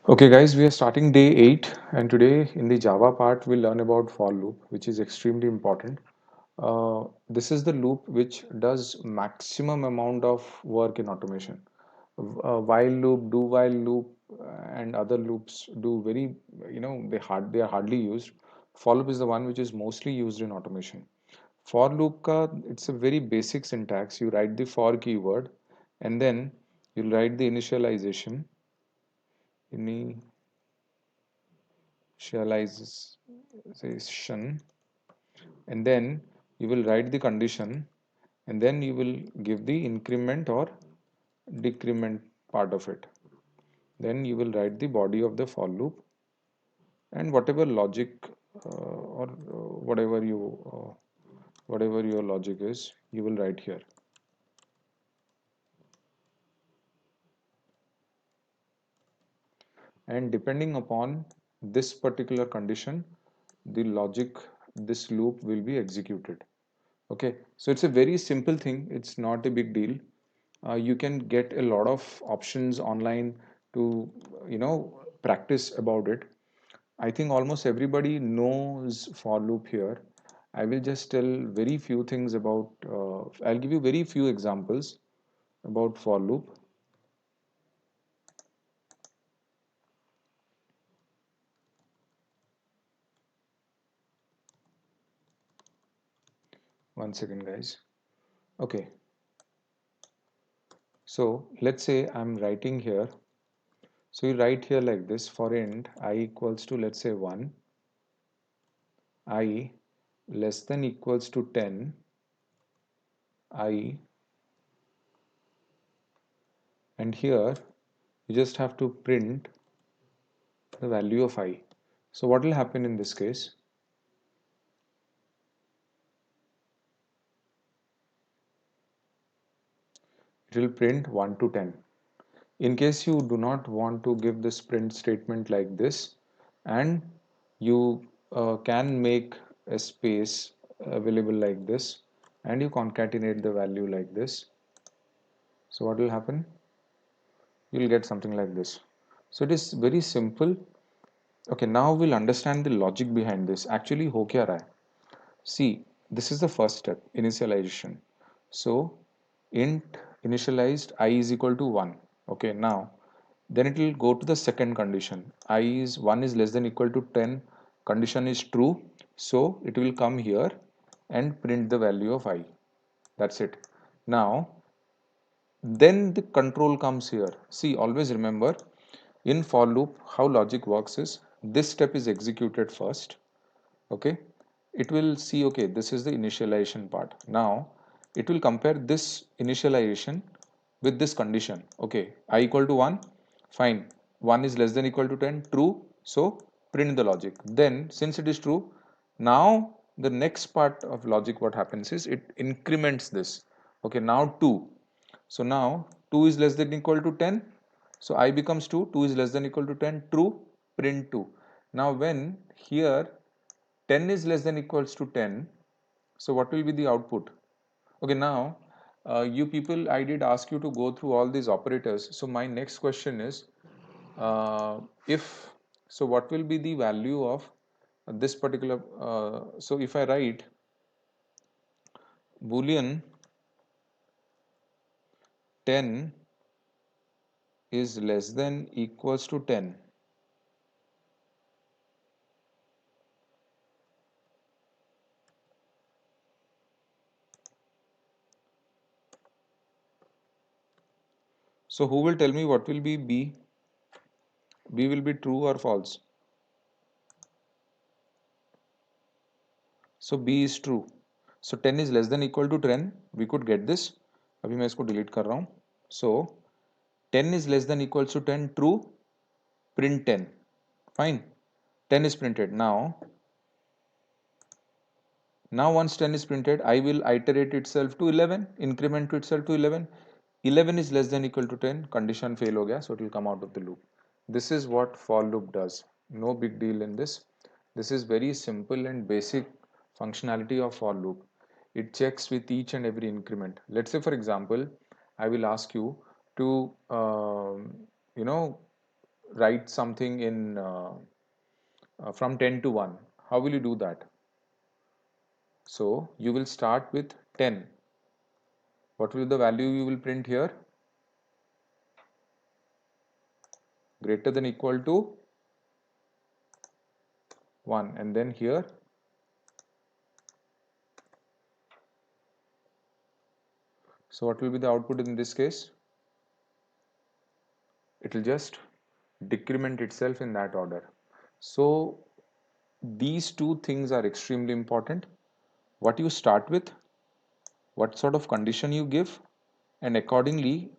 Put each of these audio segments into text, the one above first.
Okay, guys, we are starting day 8, and today in the Java part, we'll learn about for loop, which is extremely important. This is the loop which does maximum amount of work in automation. While loop, do while loop, and other loops do very, they are hardly used. For loop is the one which is mostly used in automation. For loop it's a very basic syntax. You write the for keyword, and then you'll write the initialization, and then you will write the condition, and then you will give the increment or decrement part of it. Then you will write the body of the for loop, and whatever logic or whatever your logic is, you will write here. And depending upon this particular condition, the logic, this loop will be executed. Okay, so it's a very simple thing, it's not a big deal. You can get a lot of options online to practice about it. I think almost everybody knows for loop here. I will just tell very few things about I'll give you very few examples about for loop. One second, guys. Okay, so let's say I'm writing here. So you write here like this: for int I equals to, let's say, 1, I less than equals to 10, I, and here you just have to print the value of I. So what will happen in this case? It will print 1 to 10. In case you do not want to give this print statement like this, and you can make a space available like this, and you concatenate the value like this. So what will happen? You will get something like this. So it is very simple. Okay, now we'll understand the logic behind this. Actually, ho kya raha hai? See, this is the first step, initialization. So int initialized I is equal to 1. Okay, now then it will go to the second condition. I is 1 is less than equal to 10. Condition is true. So it will come here and print the value of I. That's it. Now then the control comes here. See, always remember, in for loop how logic works is this step is executed first. Okay, it will see, okay, this is the initialization part. Now it will compare this initialization with this condition. Okay, I equal to 1, fine, 1 is less than equal to 10, true, so print the logic. Then since it is true, now the next part of logic, what happens is it increments this. Okay, now 2, so now 2 is less than equal to 10, so I becomes 2, 2 is less than equal to 10, true, print 2. Now when here 10 is less than equals to 10, so what will be the output? Okay, now you people, I did ask you to go through all these operators. So my next question is, if so, what will be the value of this particular? So if I write boolean 10 is less than equals to 10, so who will tell me what will be B? B will be true or false? So B is true. So 10 is less than equal to 10. We could get this. अभी मैं इसको delete कर रहा हूँ. So 10 is less than equals to 10, true, print 10. Fine. 10 is printed. Now once 10 is printed, I will iterate itself to 11, increment to itself to 11. 11 is less than equal to 10, condition fail ho gaya, so it will come out of the loop. This is what for loop does. No big deal in this. This is very simple and basic functionality of for loop. It checks with each and every increment. Let's say, for example, I will ask you to, you know, write something in from 10 to 1. How will you do that? So you will start with 10. What will the value you will print here? Greater than equal to 1, and then here so what will be the output in this case? It will just decrement itself in that order. So these two things are extremely important. What you start with, what sort of condition you give, and accordingly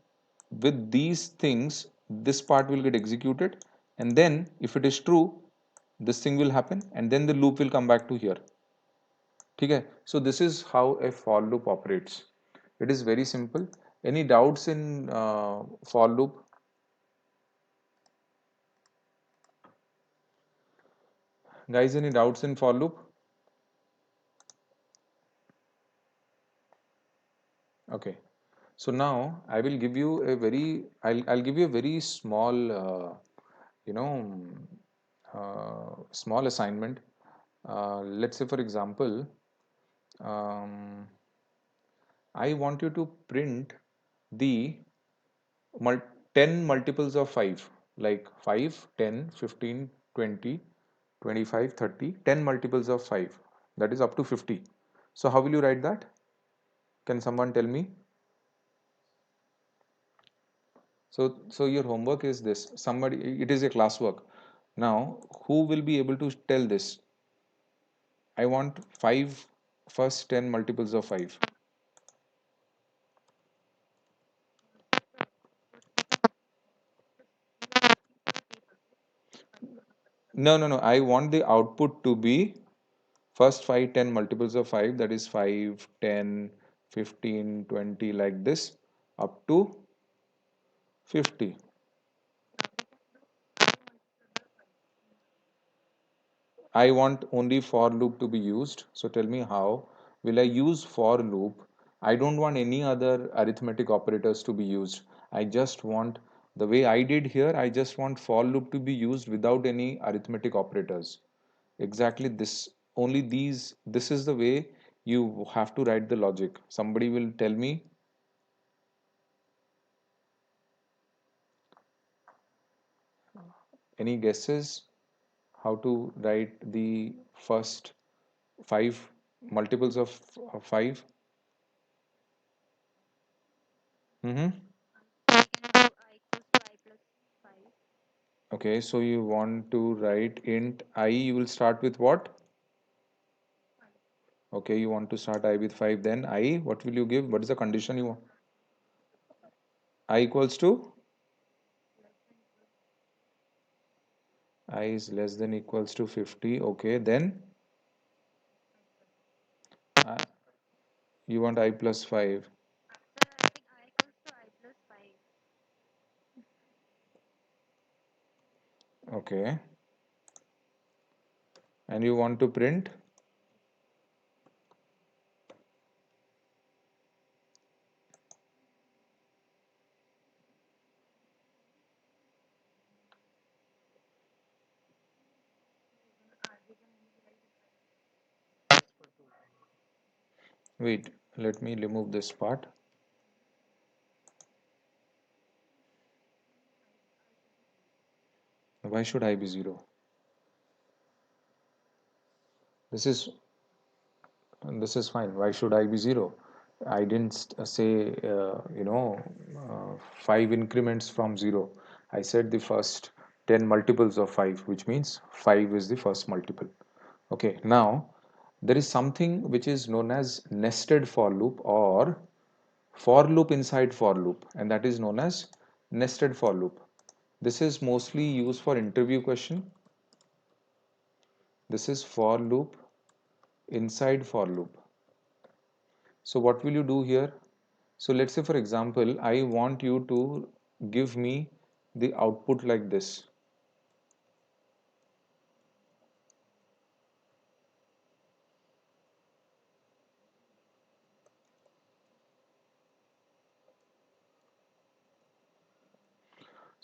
with these things this part will get executed, and then if it is true this thing will happen, and then the loop will come back to here. Okay, so this is how a for loop operates. It is very simple. Any doubts in for loop? Guys, any doubts in for loop? Okay, so now I will give you a very I'll give you a very small you know small assignment. Let's say for example, um, I want you to print the 10 multiples of 5, like 5, 10, 15, 20, 25, 30, 10 multiples of 5, that is up to 50. So how will you write that? Can someone tell me? So your homework is this. Somebody, it is a classwork. Now, who will be able to tell this? I want 5 first 10 multiples of 5. No, no, no. I want the output to be first 5 10 multiples of 5, that is 5, 10, 15, 20, like this up to 50. I want only for loop to be used. So tell me, how will I use for loop? I don't want any other arithmetic operators to be used. I just want, the way I did here, I just want for loop to be used without any arithmetic operators. Exactly this, only these, this is the way you have to write the logic. Somebody will tell me, any guesses how to write the first 5 multiples of 5? Mm-hmm. Okay, so you want to write int I, you will start with what? Okay, you want to start I with 5, then I, what will you give? What is the condition you want? I equals to? I is less than equals to 50. Okay, then uh, you want I plus 5. Okay, and you want to print? Wait, let me remove this part. Why should I be 0? This is this is fine. Why should I be 0? I didn't say, 5 increments from 0. I said the first 10 multiples of 5, which means 5 is the first multiple. Okay, now there is something which is known as nested for loop or for loop inside for loop, and that is known as nested for loop. This is mostly used for interview question. This is for loop inside for loop. So what will you do here? So let's say for example, I want you to give me the output like this.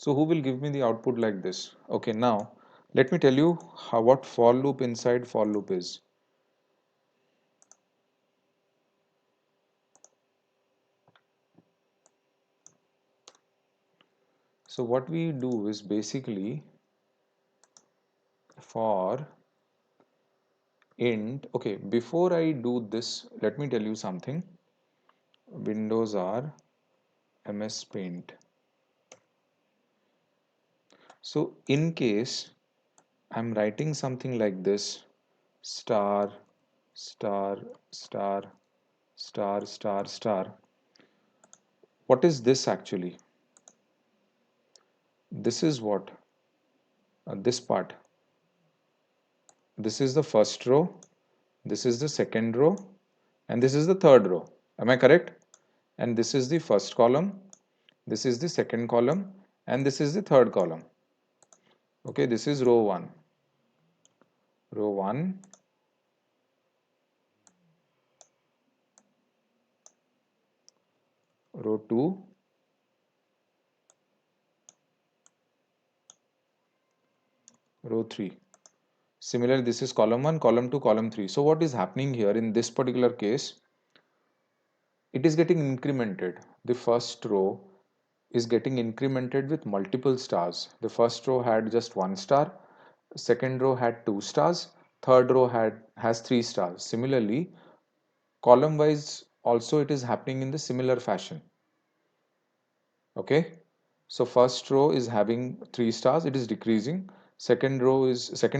So who will give me the output like this? Okay, now let me tell you what for loop inside for loop is. So what we do is basically for int. Okay, before I do this, let me tell you something. Windows are MS Paint. So in case I'm writing something like this, star, star, star, star, star, star. What is this actually? This is what? This part. This is the first row, this is the second row, and this is the third row. Am I correct? And this is the first column, this is the second column, and this is the third column. Okay, this is row 1. Row 1, row 2, row 3. Similarly, this is column 1, column 2, column 3. So what is happening here in this particular case? It is getting incremented. The first row is getting incremented with multiple stars. The first row had just 1 star, second row had 2 stars, third row has 3 stars. Similarly, column wise also it is happening in the similar fashion. Okay, so first row is having 3 stars, it is decreasing. Second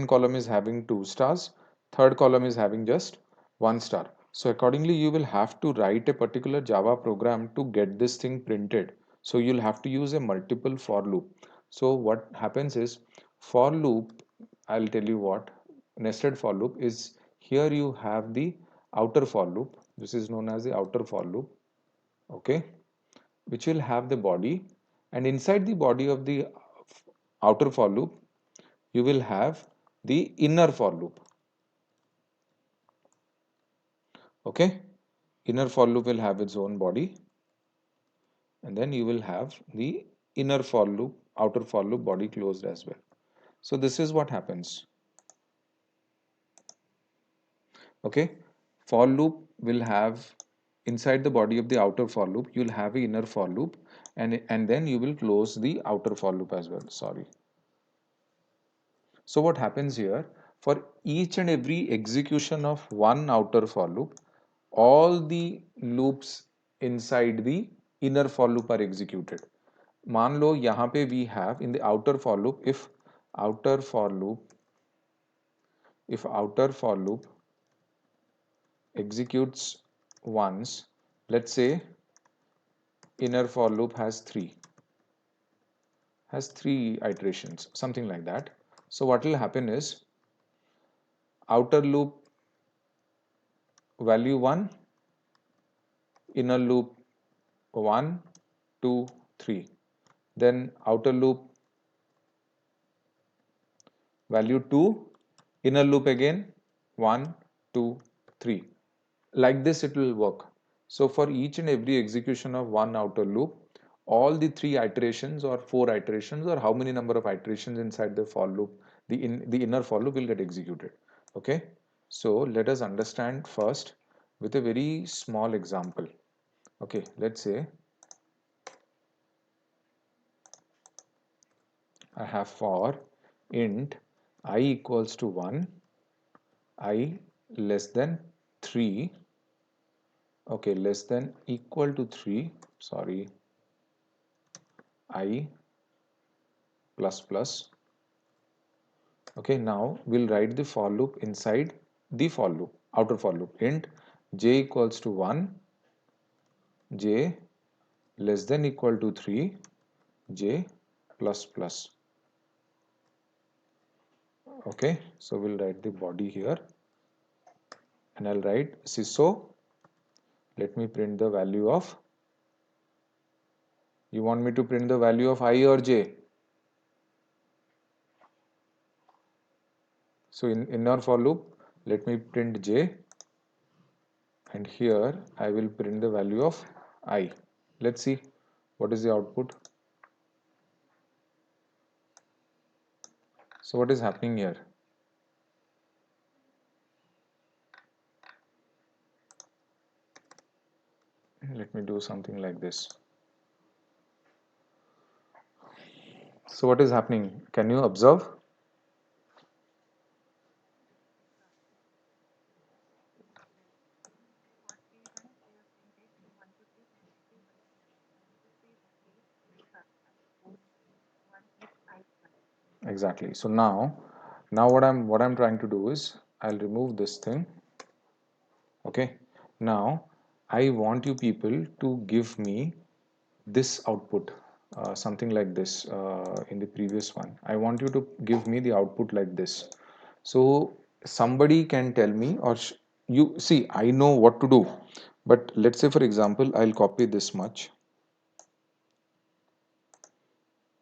column is having 2 stars, third column is having just 1 star. So accordingly you will have to write a particular Java program to get this thing printed. So you'll have to use a multiple for loop. So what happens is, for loop, I'll tell you what nested for loop is. Here you have the outer for loop, this is known as the outer for loop. Okay, which will have the body, and inside the body of the outer for loop you will have the inner for loop. Okay, inner for loop will have its own body, and then you will have the inner for loop, outer for loop body closed as well. So this is what happens. Okay, for loop will have, inside the body of the outer for loop you will have an inner for loop, and then you will close the outer for loop as well. Sorry. So what happens here, for each and every execution of one outer for loop, all the loops inside the inner for loop are executed. मान लो यहाँ पे we have in the outer for loop, outer for loop if outer for loop executes once, let's say inner for loop has three iterations, something like that. So what will happen is, outer loop value 1, inner loop 1, 2, 3. Then outer loop value 2, inner loop again 1, 2, 3. Like this it will work. So for each and every execution of one outer loop, all the 3 iterations or 4 iterations or how many number of iterations inside the for loop, the inner for loop will get executed. Okay, so let us understand first with a very small example. Okay, let's say I have for int I equals to 1, I less than 3, okay, less than equal to 3, sorry, I plus plus. Okay, now we'll write the for loop inside the for loop, outer for loop. Int j equals to 1, j less than equal to 3, j plus plus. Okay, so we'll write the body here, and I'll write sysO. Let me print the value of, you want me to print the value of I or j? So in our for loop, let me print j, and here I will print the value of I. Let's see what is the output. So what is happening here? Let me do something like this. So what is happening? Can you observe? Exactly. So now what I'm trying to do is I'll remove this thing. Okay. Now I want you people to give me this output, something like this in the previous one. I want you to give me the output like this. So somebody can tell me, or you see, I know what to do, but let's say for example, I'll copy this much,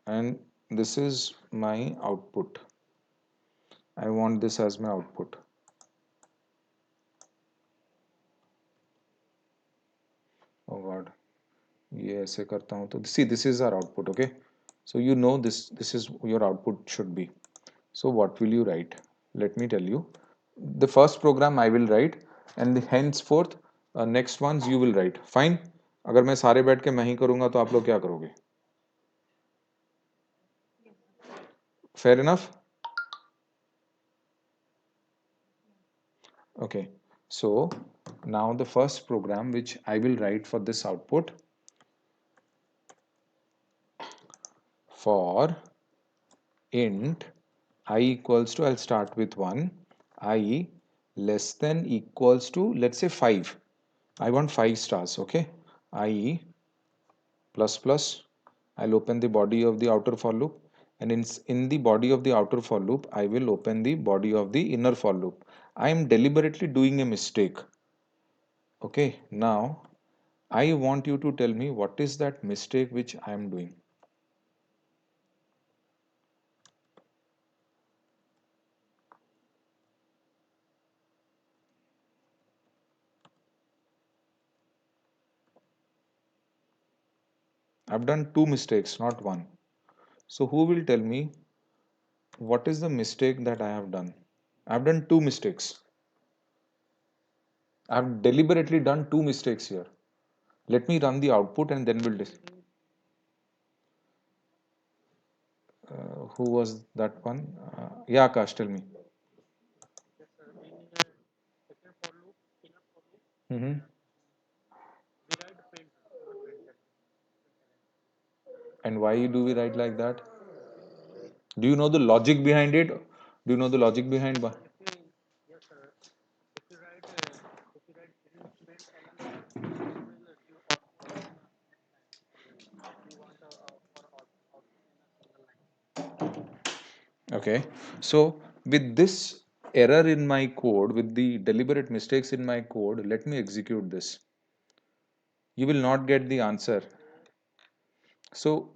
and this is my output. I want this as my output. Oh God, ये ऐसे करता हूँ तो see, this is our output. Okay, so you know this is your output should be. So what will you write? Let me tell you. The first program I will write, and henceforth next ones you will write. Fine. अगर मैं सारे बैठ के मैं ही करूँगा तो आप लोग क्या करोगे? Fair enough? Okay. So now the first program which I will write for this output, for int I equals to, I'll start with 1, I less than equals to, let's say 5. I want 5 stars. Okay. I plus plus, I'll open the body of the outer for loop, and in the body of the outer for loop I will open the body of the inner for loop. I am deliberately doing a mistake. Okay, now I want you to tell me what is that mistake which I am doing. I've done two mistakes, not one. So who will tell me what is the mistake that I have done? I've done two mistakes. I've deliberately done two mistakes here. Let me run the output and then we'll who was that one? Yeah, Akash, tell me. Mm-hmm. And why do we write like that? Do you know the logic behind it? Do you know the logic behind? Okay, so with this error in my code, with the deliberate mistakes in my code, let me execute this. You will not get the answer. So,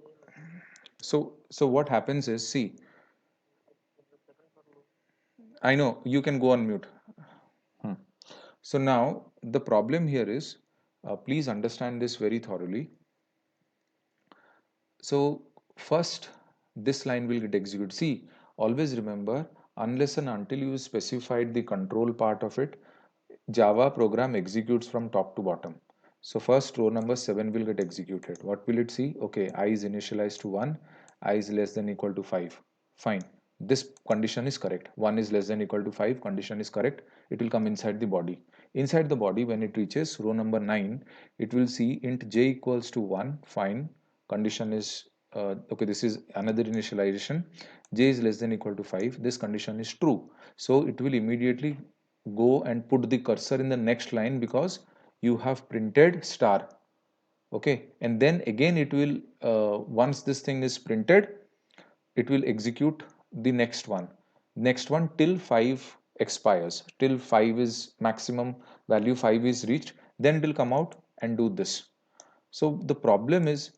so what happens is, see, I know you can go on mute. Hmm. So now the problem here is, please understand this very thoroughly. So first, this line will get executed. See, always remember, unless and until you specified the control part of it, Java program executes from top to bottom. So first row number 7 will get executed. What will it see? Okay, I is initialized to 1, I is less than equal to 5. Fine. This condition is correct. 1 is less than equal to 5, condition is correct. It will come inside the body. Inside the body, when it reaches row number 9, it will see int j equals to 1. Fine. Condition is okay, this is another initialization. J is less than equal to 5. This condition is true. So it will immediately go and put the cursor in the next line because you have printed star. Okay, and then again it will once this thing is printed, it will execute the next one till 5 expires, till 5 is maximum value, 5 is reached, then it will come out and do this. So the problem is,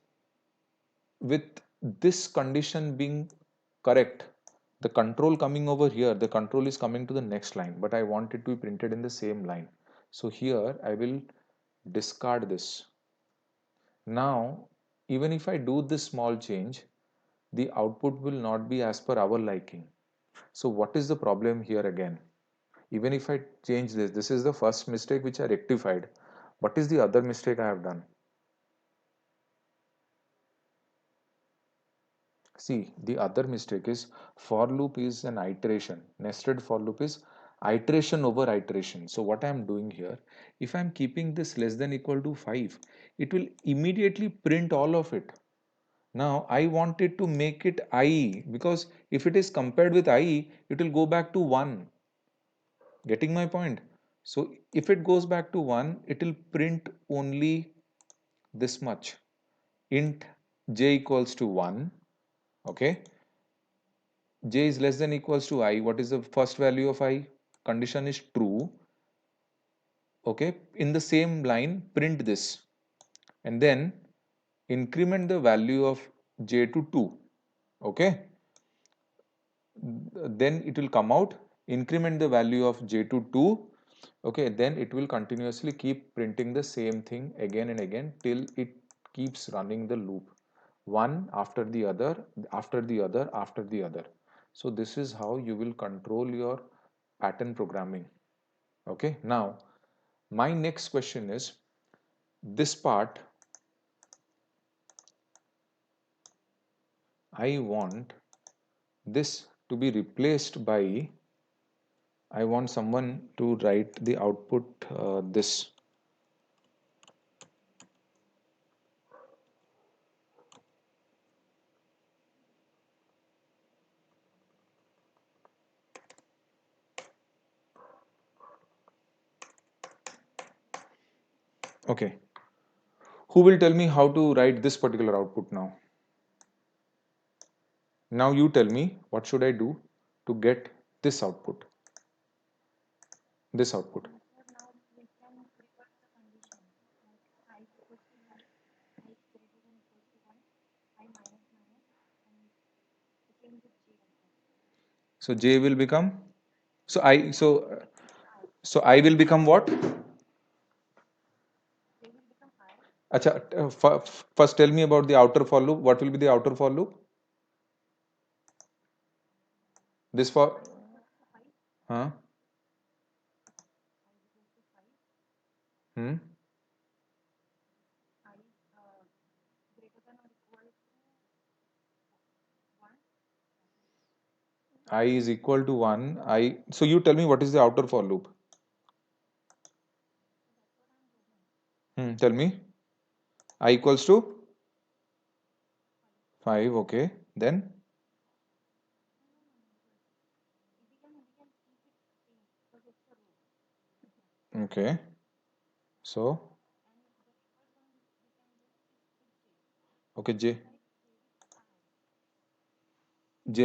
with this condition being correct, the control coming over here, the control is coming to the next line, but I want it to be printed in the same line. So here I will discard this. Now, even if I do this small change, the output will not be as per our liking. So what is the problem here again? Even if I change this is the first mistake which I rectified. What is the other mistake I have done? See, the other mistake is for loop is an iteration. Nested for loop is iteration over iteration. So what I am doing here, if I am keeping this less than equal to 5, it will immediately print all of it. Now I wanted to make it I, because if it is compared with I, it will go back to 1. Getting my point? So if it goes back to 1, it will print only this much. Int j equals to 1. Okay. J is less than equals to I. What is the first value of I? Condition is true. Okay. In the same line, print this. And then increment the value of j to 2. Okay. Then it will come out. Increment the value of j to 2. Okay. Then it will continuously keep printing the same thing again and again till it keeps running the loop. One after the other, after the other, after the other. So this is how you will control your pattern programming. Okay, now my next question is this part. I want this to be replaced by, I want someone to write the output this. Okay, who will tell me how to write this particular output now? Now you tell me what should I do to get this output, this output. So j will become, so I will become what? Acha, first tell me about the outer for loop. What will be the outer for loop? This for, huh? Hmm? I is equal to 1. So you tell me what is the outer for loop? Tell me. I equals to 5. Okay. Then, okay. So, okay, J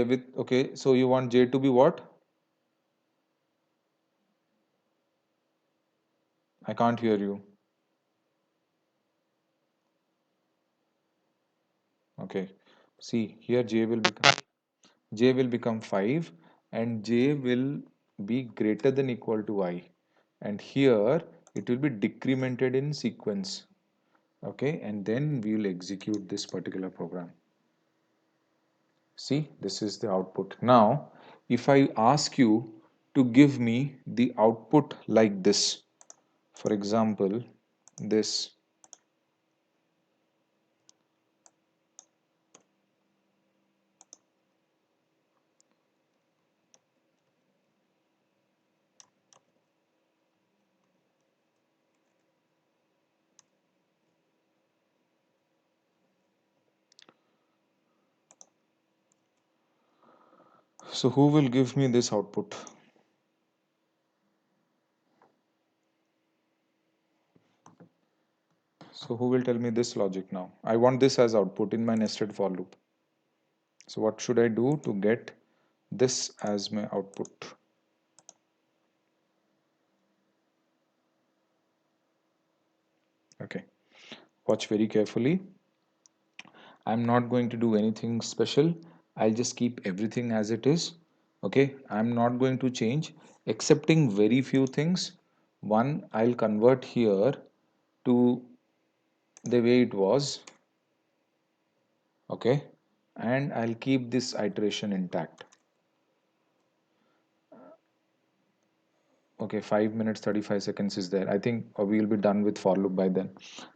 with, okay. So you want J to be what? I can't hear you. Okay. See, here J will become 5 and J will be greater than equal to I. And here it will be decremented in sequence. Okay. And then we will execute this particular program. See, this is the output. Now, if I ask you to give me the output like this, for example, this. So who will give me this output? So who will tell me this logic now? I want this as output in my nested for loop. So what should I do to get this as my output? Okay, watch very carefully. I'm not going to do anything special. I'll just keep everything as it is. Okay, I'm not going to change, excepting very few things. One, I'll convert here to the way it was. Okay, and I'll keep this iteration intact. Okay, 5 minutes 35 seconds is there. I think we'll be done with for loop by then.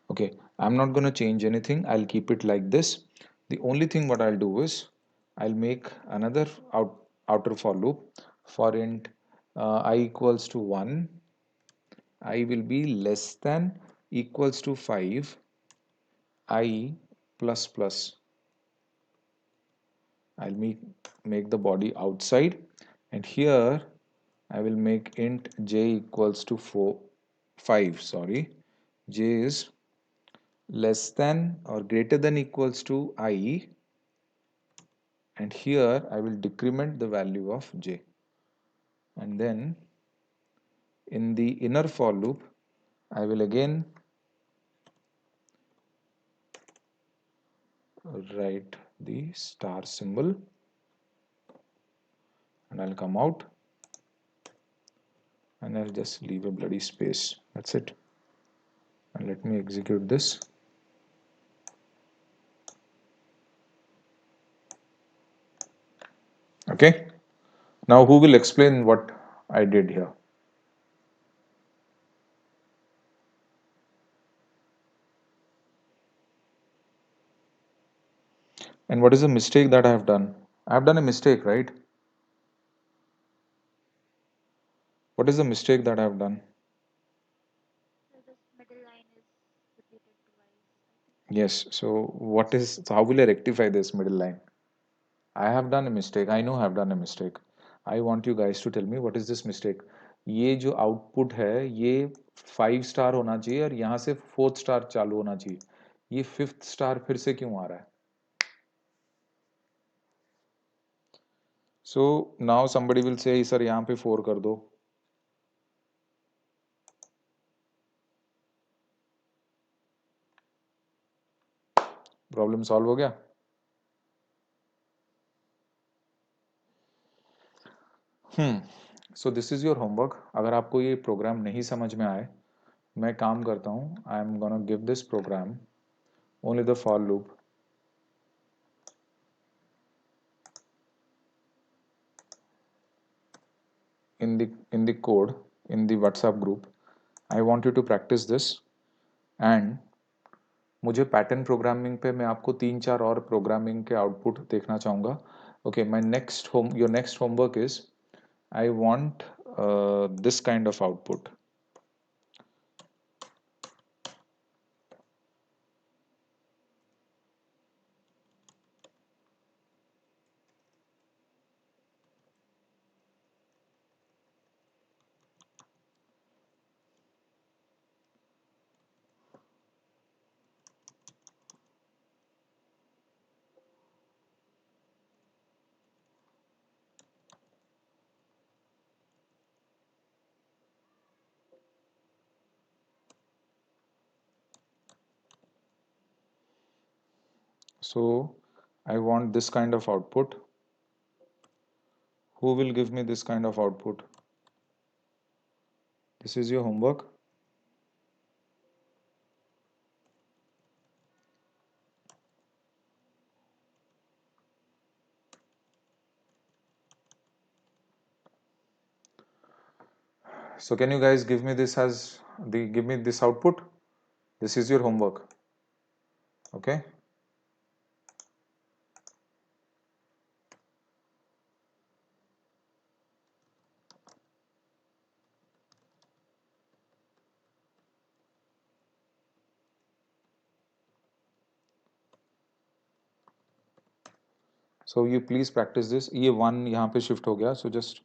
Okay, I'm not going to change anything. I'll keep it like this. The only thing what I'll do is I'll make another outer for loop for int I equals to 1. I will be less than equals to 5 I plus plus. I'll make the body outside, and here I will make int j equals to 5, sorry. J is less than or greater than equals to I, and here I will decrement the value of j. And then in the inner for loop, I will again write the star symbol, and I'll come out and I'll just leave a bloody space. That's it. And let me execute this. Okay. Now who will explain what I did here? And what is the mistake that I have done? I have done a mistake, right? What is the mistake that I have done? Yes. So what is, so how will I rectify this middle line? I have done a mistake. I know I have done a mistake. I want you guys to tell me what is this mistake. ये जो output है ये 5 star होना चाहिए और यहाँ से 4th star चालू होना चाहिए. ये 5th स्टार फिर से क्यों आ रहा है? So now somebody will say sir यहाँ पे 4 कर दो. प्रॉब्लम सॉल्व हो गया. So this is your homework. अगर आपको ये प्रोग्राम नहीं समझ में आए, मैं काम करता हूँ. I am gonna give this program only the for loop in the code in the WhatsApp group. I want you to practice this. And मुझे पैटर्न प्रोग्रामिंग पे मैं आपको 3-4 और प्रोग्रामिंग के आउटपुट देखना चाहूँगा. Okay, my next home your next homework is I want this kind of output. So I want this kind of output. Who will give me this kind of output? This is your homework. So can you guys give me this as give me this output? This is your homework. Okay. So you please practice this. ये 1 यहाँ पे shift हो गया. So just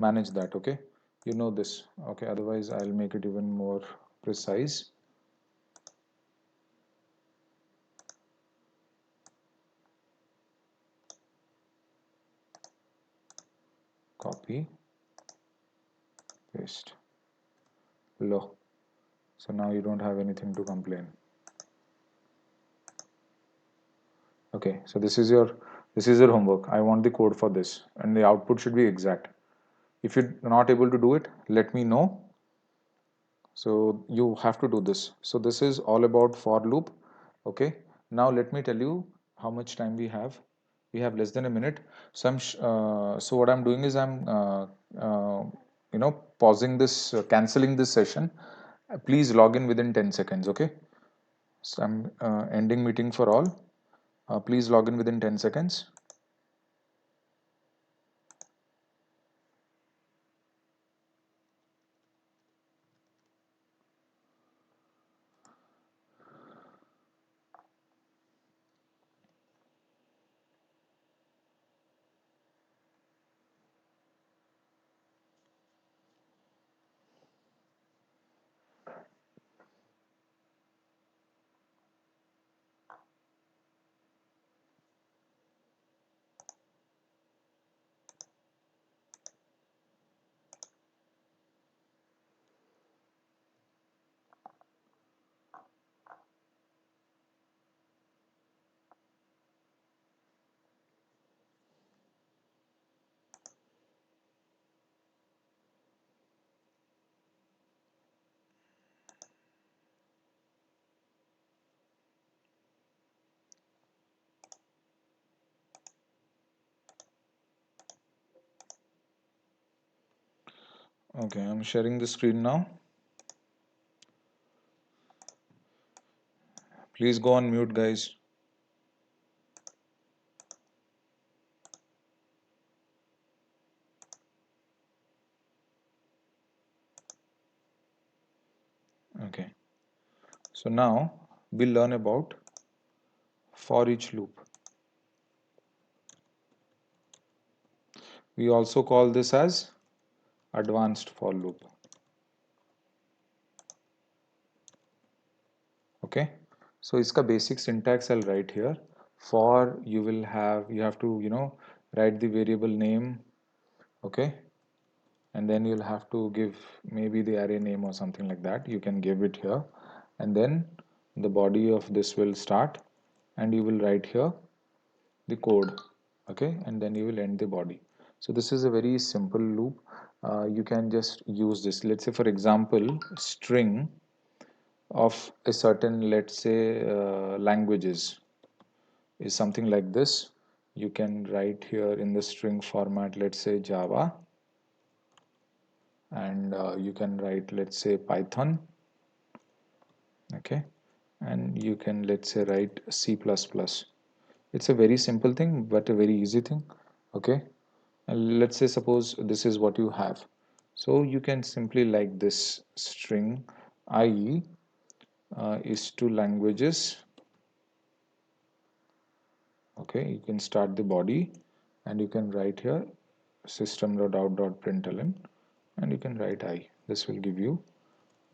manage that. Okay. You know this. Okay. Otherwise I'll make it even more precise. Copy. Paste. Low. So now you don't have anything to complain. Okay. So this is your homework. I want the code for this, and the output should be exact. If you're not able to do it, let me know. So you have to do this. So this is all about for loop. Okay, now let me tell you how much time we have. We have less than a minute. So so what I'm doing is I'm pausing this, canceling this session. Please log in within 10 seconds, okay? So I'm ending meeting for all. Please log in within 10 seconds. Okay, I'm sharing the screen now. Please go on mute, guys. Okay, so now we'll learn about for each loop. We also call this as advanced for loop. Okay, so इसका basic syntax I'll write here. For you have to write the variable name, okay, and then you'll have to give maybe the array name or something like that. You can give it here, and then the body of this will start, and you will write here the code, okay, and then you will end the body. So this is a very simple loop. You can just use this. Let's say for example string of a certain, let's say languages is something like this. You can write here in the string format, let's say Java, and you can write, let's say Python, okay, and you can, let's say, write C++. It's a very simple thing but a very easy thing, okay. And let's say suppose this is what you have, so you can simply like this string I is to languages, okay. You can start the body and you can write here system.out.println, and you can write I. This will give you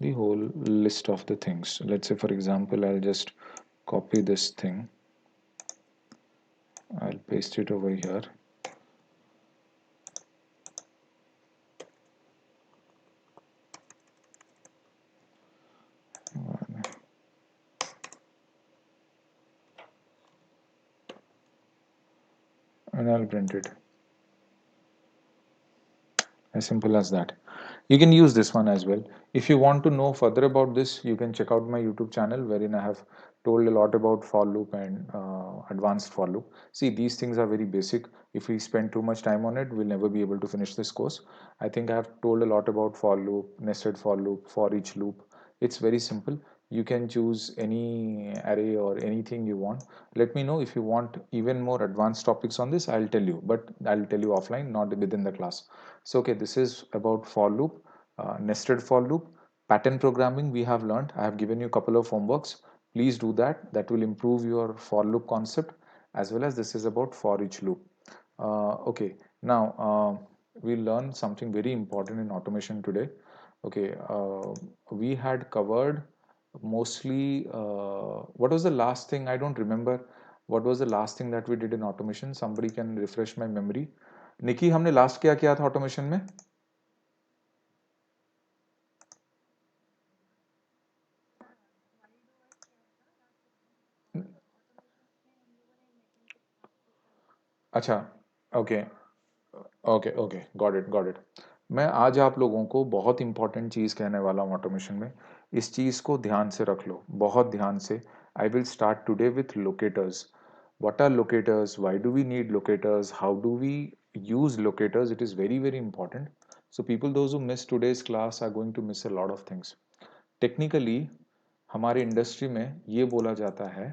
the whole list of the things. Let's say for example I'll just copy this thing, I'll paste it over here, and I'll print it. As simple as that. You can use this one as well. If you want to know further about this, you can check out my YouTube channel wherein I have told a lot about for loop and advanced for loop. See, these things are very basic. If we spend too much time on it, we'll never be able to finish this course. I think I have told a lot about for loop, nested for loop, for each loop. It's very simple. You can choose any array or anything you want. Let me know if you want even more advanced topics on this. I'll tell you, but I'll tell you offline, not within the class. So okay, this is about for loop, nested for loop, pattern programming we have learned. I have given you a couple of homeworks. Please do that. That will improve your for loop concept, as well as this is about for each loop. Okay, now we'll learn something very important in automation today. Okay, we had covered mostly what was the last thing? I don't remember. What was the last thing that we did in automation? Somebody can refresh my memory. निकी, हमने last क्या किया था automation में? अच्छा, okay, okay, okay, got it. मैं आज आप लोगों को बहुत इंपॉर्टेंट चीज़ कहने वाला हूँ ऑटोमेशन में। इस चीज़ को ध्यान से रख लो, बहुत ध्यान से। I will start today with locators. What are locators? Why do we need locators? How do we use locators? It is very, very important. So people those who miss today's class are going to miss a lot of things. Technically हमारे industry में ये बोला जाता है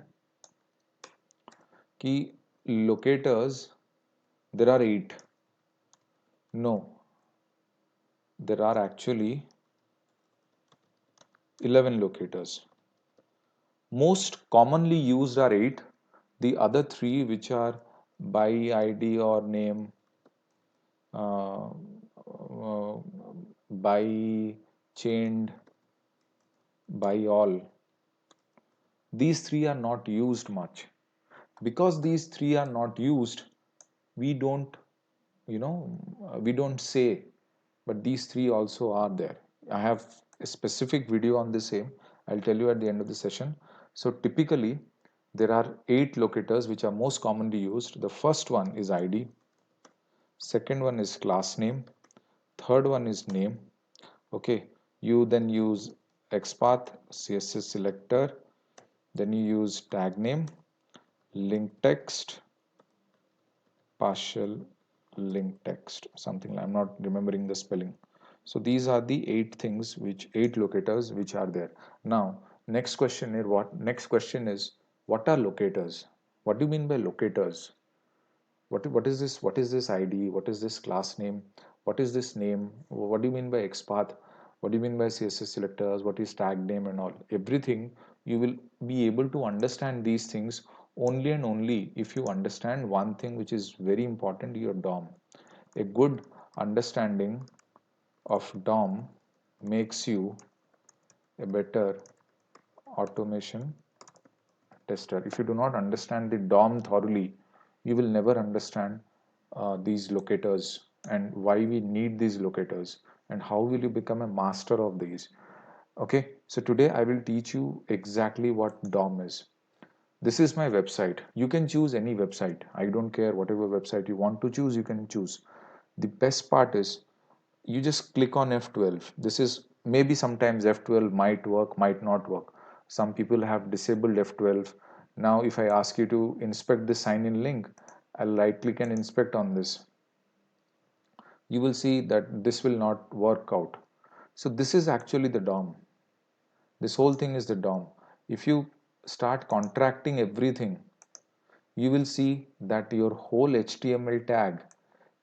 कि locators there are 8. No, there are actually 11 locators. Most commonly used are 8. The other 3, which are by ID or name, uh, uh, by chained, by all, these 3 are not used much. Because these 3 are not used, we don't, we don't say, but these 3 also are there. I have a specific video on the same. I'll tell you at the end of the session. So typically there are 8 locators which are most commonly used. The first one is ID, second one is class name, third one is name. Okay, you then use XPath, CSS selector, then you use tag name, link text, partial link text, something like, I'm not remembering the spelling. So these are the 8 things, which 8 locators which are there. Now next question is, what are locators? What do you mean by locators? What is this ID, what is this class name, what is this name, what do you mean by XPath, what do you mean by CSS selectors, what is tag name and all, everything. You will be able to understand these things only and only if you understand one thing which is very important, your DOM. A good understanding of DOM makes you a better automation tester. If you do not understand the DOM thoroughly, you will never understand these locators and why we need these locators and how will you become a master of these. Okay, so today I will teach you exactly what DOM is. This is my website. You can choose any website. I don't care, whatever website you want to choose, you can choose. The best part is you just click on F12. This is maybe sometimes F12 might work, might not work. Some people have disabled F12. Now if I ask you to inspect the sign in link, I'll right click and inspect on this. You will see that this will not work out. So this is actually the DOM. This whole thing is the DOM. If you start contracting everything, you will see that your whole HTML tag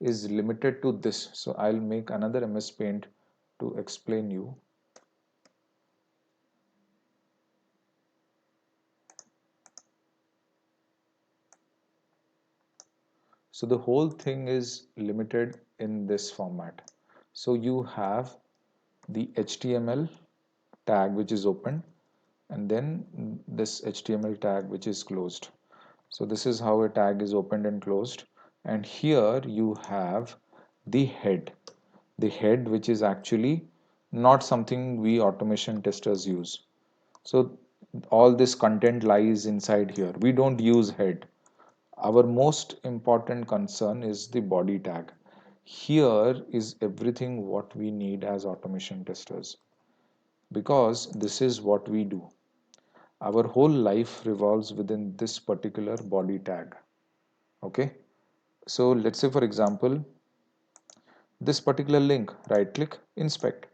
is limited to this. So I'll make another MS Paint to explain you. So the whole thing is limited in this format. So you have the HTML tag which is open and then this HTML tag which is closed. So this is how a tag is opened and closed, and here you have the head. The head, which is actually not something we automation testers use. So all this content lies inside here. We don't use head. Our most important concern is the body tag. Here is everything what we need as automation testers, because this is what we do. Our whole life revolves within this particular body tag. Okay, so let's say for example this particular link, right click, inspect.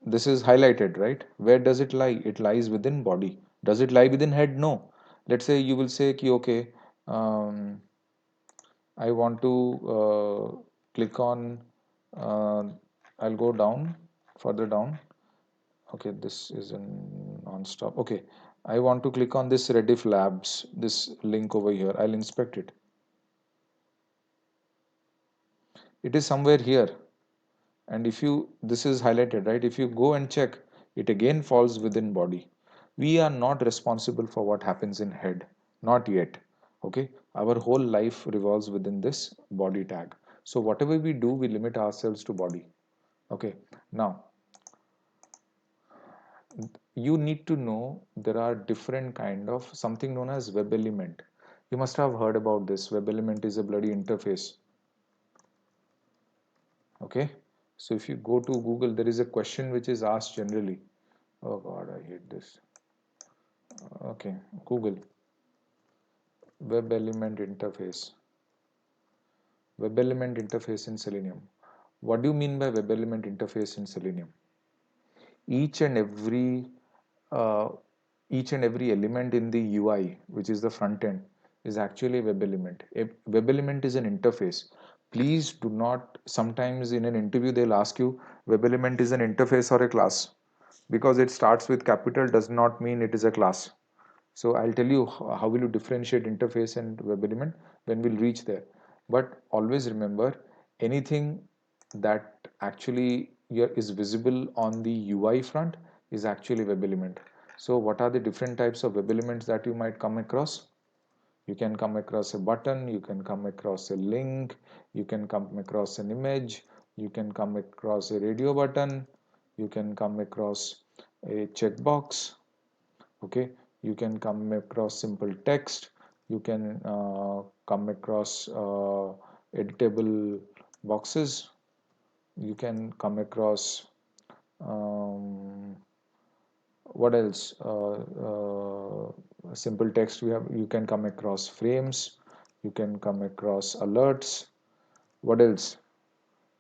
This is highlighted, right? Where does it lie? It lies within body. Does it lie within head? No. Let's say you will say ki, okay, um, I want to click on, uh, I'll go down, further down. Okay, this is in non-stop. Okay, I want to click on this Rediff Labs, this link over here. I'll inspect it. It is somewhere here. And if you, this is highlighted, right? If you go and check, it again falls within body. We are not responsible for what happens in head, not yet. Okay, our whole life revolves within this body tag. So whatever we do, we limit ourselves to body. Okay, now you need to know there are different kind of something known as web element. You must have heard about this. Web element is a bloody interface. Okay, so if you go to Google, there is a question which is asked generally. Oh god, I hate this. Okay, Google web element interface. Web element interface in Selenium. What do you mean by web element interface in Selenium? Each and every uh, each and every element in the UI, which is the front end, is actually a web element. A web element is an interface. Please do not, sometimes in an interview they'll ask you web element is an interface or a class. Because it starts with capital does not mean it is a class. So I'll tell you how will you differentiate interface and web element when we'll reach there. But always remember, anything that actually is visible on the UI front is actually web element. So what are the different types of web elements that you might come across? You can come across a button, you can come across a link, you can come across an image, you can come across a radio button, you can come across a checkbox. Okay, you can come across simple text, you can come across editable boxes, you can come across um, what else, simple text. We have, you can come across frames, you can come across alerts. What else?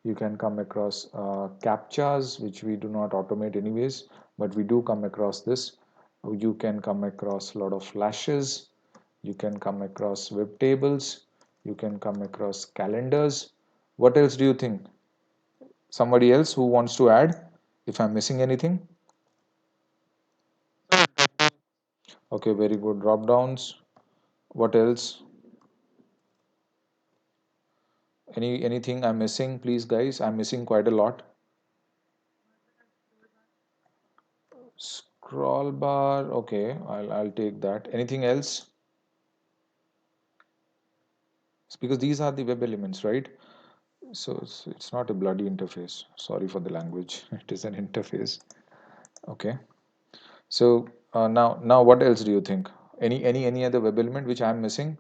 You can come across captchas, which we do not automate anyways, but we do come across this. You can come across a lot of flashes, you can come across web tables, you can come across calendars. What else do you think? Somebody else who wants to add, if I'm missing anything? Okay, very good. Drop downs. What else? Anything I'm missing, please guys? I'm missing quite a lot. Scroll bar. Okay, I'll take that. Anything else? Because these are the web elements, right? So it's not a bloody interface. Sorry for the language. It is an interface. Okay. So now what else do you think? Any other web element which I'm missing?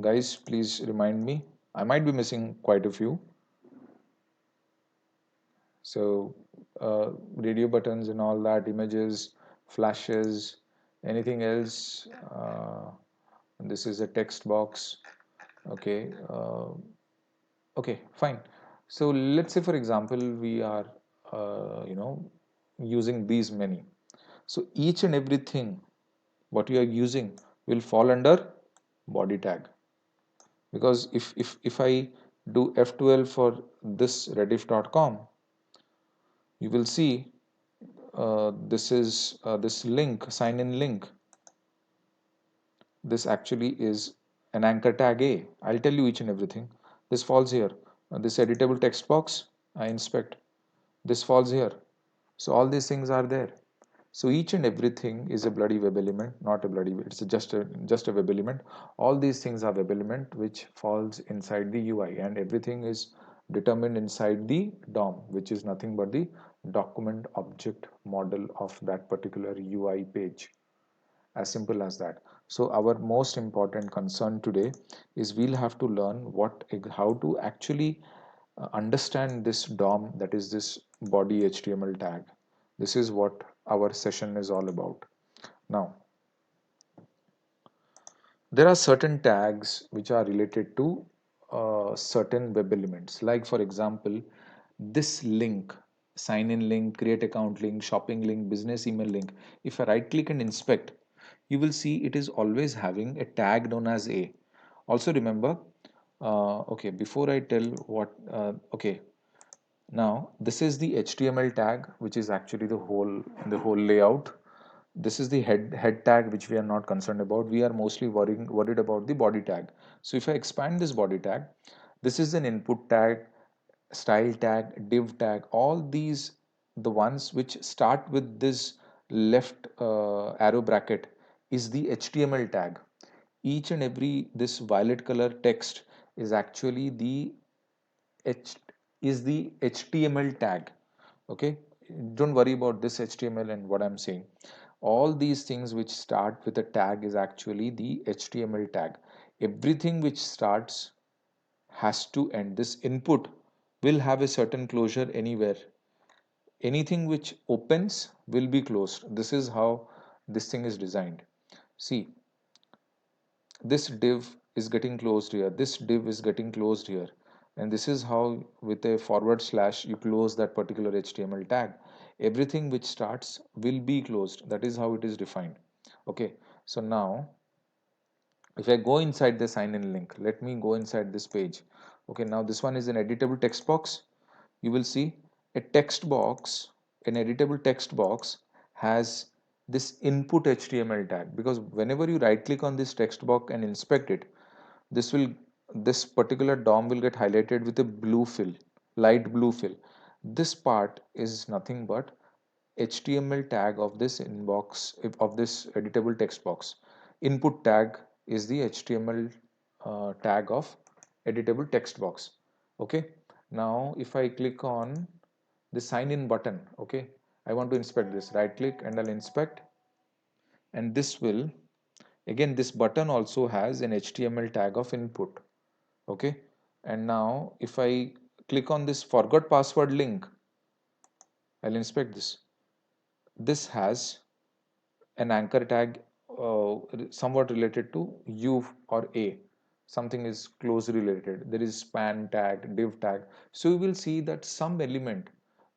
Guys, please remind me. I might be missing quite a few. So radio buttons and all that, images, flashes, anything else? This is a text box. Okay. Okay, fine. So let's say, for example, we are, using these many. So each and everything what you are using will fall under body tag. Because if I do F12 for this rediff.com, you will see this is this link, sign in link. This actually is an anchor tag A. I'll tell you each and everything. This falls here. This editable text box, I inspect. This falls here. So all these things are there. So each and everything is a bloody web element, not a bloody, it's just a web element. All these things are web element which falls inside the UI, and everything is determined inside the DOM, which is nothing but the document object model of that particular UI page. As simple as that. So our most important concern today is we'll have to learn how to actually understand this DOM, that is this body HTML tag. This is what our session is all about. Now, there are certain tags which are related to certain web elements. Like for example, this link, sign in link, create account link, shopping link, business email link. If I right click and inspect, you will see it is always having a tag known as A. Also remember, okay, before I tell what, okay, now this is the HTML tag, which is actually the whole layout. This is the head tag, which we are not concerned about. We are mostly worried about the body tag. So if I expand this body tag, this is an input tag, style tag, div tag. All these, the ones which start with this left arrow bracket, is the HTML tag. Each and every this violet color text is actually the H is the HTML tag. Okay, don't worry about this HTML and what I'm saying. All these things which start with a tag is actually the HTML tag. Everything which starts has to end. This input will have a certain closure anywhere. Anything which opens will be closed. This is how this thing is designed. See, this div is getting closed here. This div is getting closed here. And this is how, with a forward slash, you close that particular HTML tag. Everything which starts will be closed. That is how it is defined. Okay, so now if I go inside the sign in link, let me go inside this page. Okay, now this one is an editable text box. You will see a text box, an editable text box has this input HTML tag, because whenever you right click on this text box and inspect it, this will, this particular DOM will get highlighted with a blue fill, light blue fill. This part is nothing but HTML tag of this inbox, of this editable text box. Input tag is the HTML tag of editable text box. Okay, now if I click on the sign in button, okay, I want to inspect this, right click and I'll inspect, and this will, again this button also has an HTML tag of input. Okay, and now if I click on this forgot password link, I'll inspect this. This has an anchor tag somewhat related to u or a, something is closely related. There is span tag, div tag. So you will see that some element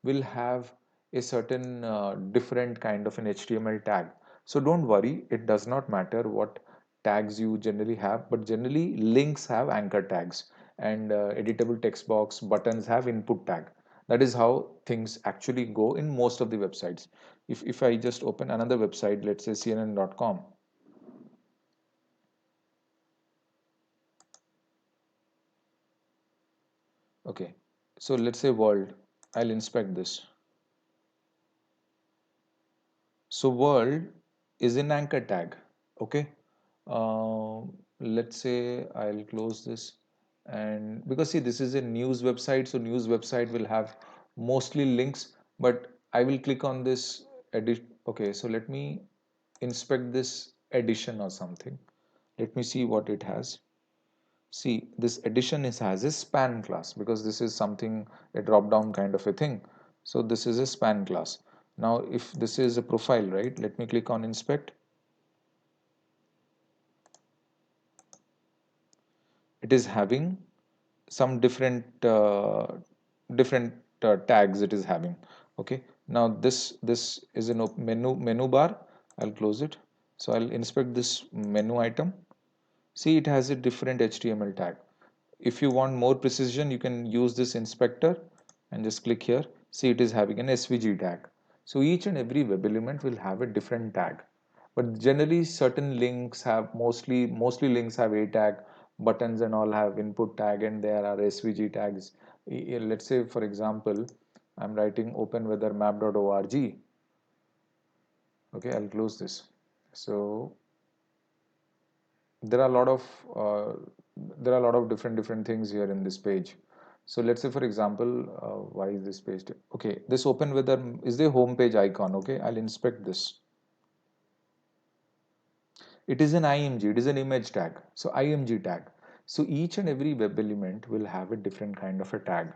will have a certain different kind of an HTML tag. So don't worry, it does not matter what tags you generally have, but generally links have anchor tags, and editable text box buttons have input tag. That is how things actually go in most of the websites. If I just open another website, let's say cnn.com. Okay, so let's say world, I'll inspect this. So world is an anchor tag. Okay, uh, let's say I'll close this, and because see this is a news website, so news website will have mostly links, but I will click on this edit. Okay, so let me inspect this edition or something. Let me see what it has. See, this edition has a span class, because this is something, a drop down kind of a thing. So this is a span class. Now if this is a profile, right, let me click on inspect. It is having some different tags it is having. Okay, now this is a menu bar. I'll close it. So I'll inspect this menu item. See, it has a different HTML tag. If you want more precision, you can use this inspector and just click here. See, it is having an SVG tag. So each and every web element will have a different tag. But generally certain links have, mostly links have a tag, buttons and all have input tag, and there are SVG tags. Let's say for example, I'm writing openweathermap.org. Okay, I'll close this. So there are a lot of uh, different things here in this page. So let's say for example, why is this page okay, this open weather is the home page icon. Okay, I'll inspect this. It is an img, it is an image tag, so img tag. So each and every web element will have a different kind of a tag.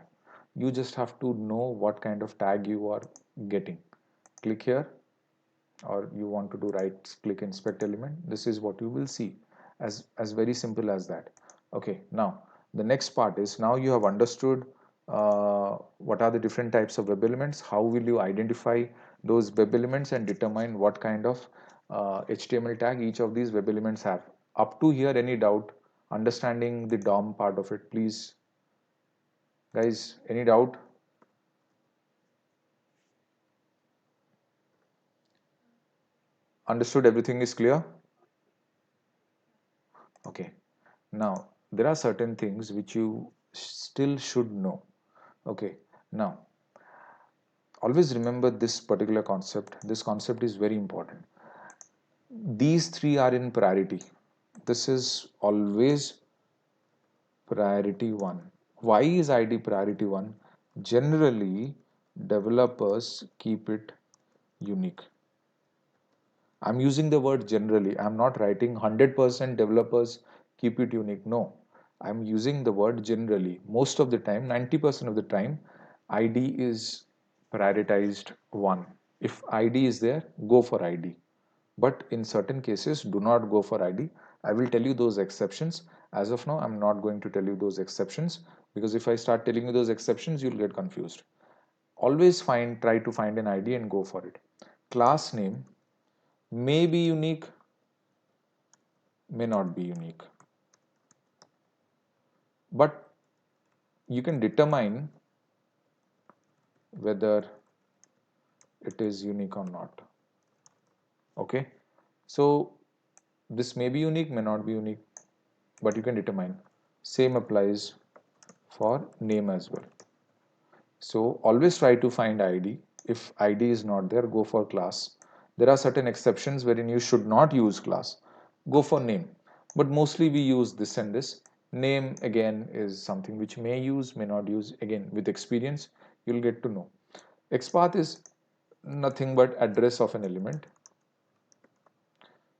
You just have to know what kind of tag you are getting. Click here, or you want to do right click inspect element, this is what you will see. As very simple as that. Okay, now the next part is, now you have understood what are the different types of web elements, how will you identify those web elements and determine what kind of HTML tag each of these web elements have. Up to here, any doubt understanding the DOM part of it, please guys, any doubt? Understood, everything is clear? Okay, now there are certain things which you still should know. Okay, now always remember this particular concept. This concept is very important. These three are in priority. This is always priority one. Why is ID priority one? Generally, developers keep it unique. I'm using the word generally. I'm not writing 100% developers keep it unique. No, I'm using the word generally. Most of the time, 90% of the time, ID is prioritized one. If ID is there, go for ID. But in certain cases, do not go for ID. I will tell you those exceptions. As of now, I'm not going to tell you those exceptions. because if I start telling you those exceptions, you'll get confused. Always try to find an ID and go for it. Class name may be unique, may not be unique, but you can determine whether it is unique or not. Okay, so this may be unique, may not be unique, but you can determine. Same applies for name as well. So always try to find ID. If ID is not there, go for class. There are certain exceptions wherein you should not use class, go for name, but mostly we use this and this. Name again is something which may use, may not use. Again, with experience you'll get to know. XPath is nothing but address of an element.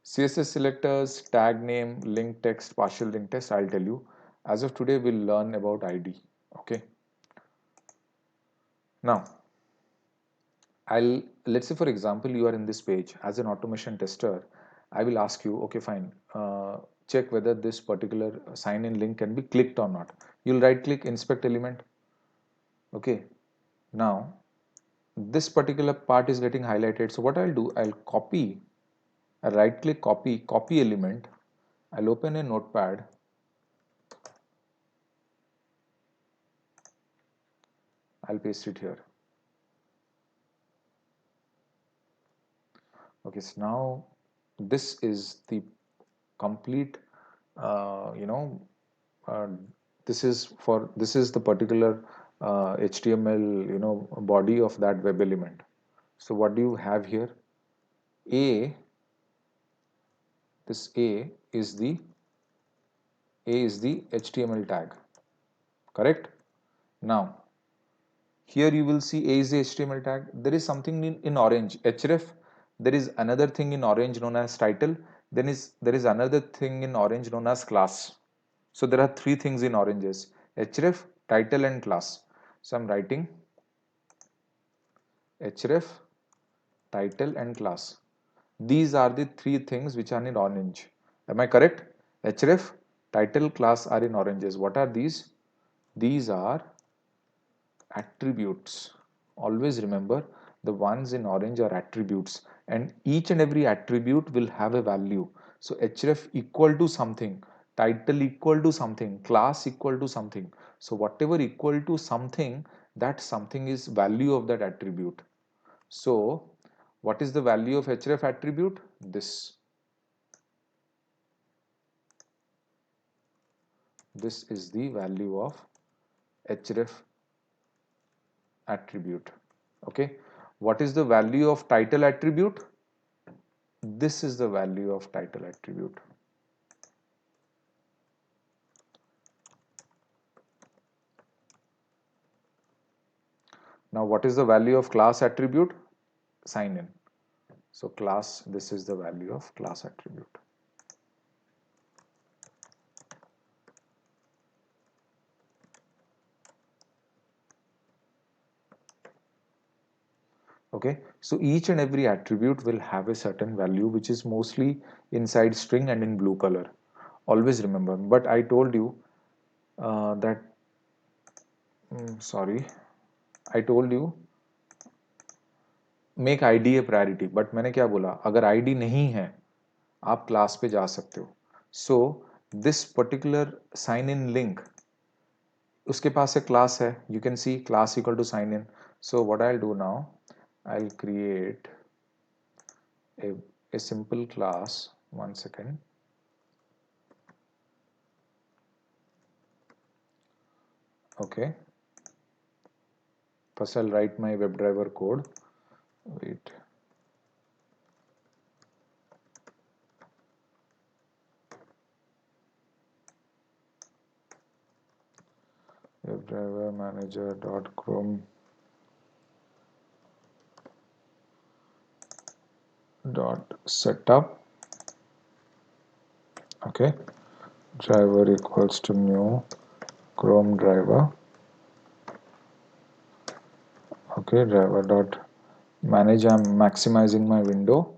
CSS selectors, tag name, link text, partial link text, I'll tell you. As of today, we'll learn about ID. Okay. Now, let's say for example, you are in this page as an automation tester. I will ask you, okay, fine, check whether this particular sign in link can be clicked or not. You'll right click, inspect element. Okay. Now, this particular part is getting highlighted. So what I'll do, I'll copy, I right click, copy element. I'll open a notepad. I'll paste it here. Okay, so now this is the complete, you know, uh, this is the particular HTML, you know, body of that web element. So what do you have here? A, this A is the HTML tag, correct? Now, here you will see A is the HTML tag. There is something in orange, href. There is another thing in orange known as title. Then there is another thing in orange known as class. So there are three things in oranges: href, title, and class. So I'm writing href, title, and class. These are the three things which are in orange. Am I correct? Href, title, class are in oranges. What are these? These are attributes. Always remember, the ones in orange are attributes, and each and every attribute will have a value. So href equal to something, title equal to something, class equal to something. So whatever equal to something, that something is value of that attribute. So what is the value of href attribute? This is the value of href attribute. Okay, what is the value of title attribute? This is the value of title attribute. Now what is the value of class attribute? Sign in. So class, this is the value of class attribute. Okay, so each and every attribute will have a certain value which is mostly inside string and in blue color. Always remember. But I told you that sorry, I told you make ID A priority, but मैंने क्या बोला, अगर ID नहीं है आप class पे जा सकते हो. So this particular sign in link, उसके पास एक क्लास है, you can see class equal to sign in. So what I will do now, I will create a simple class. One second. Okay, first I'll write my WebDriver code. Wait, WebDriver manager.chrome .setup. Okay, driver equals to new Chrome driver. Okay, driver dot manage. I'm maximizing my window.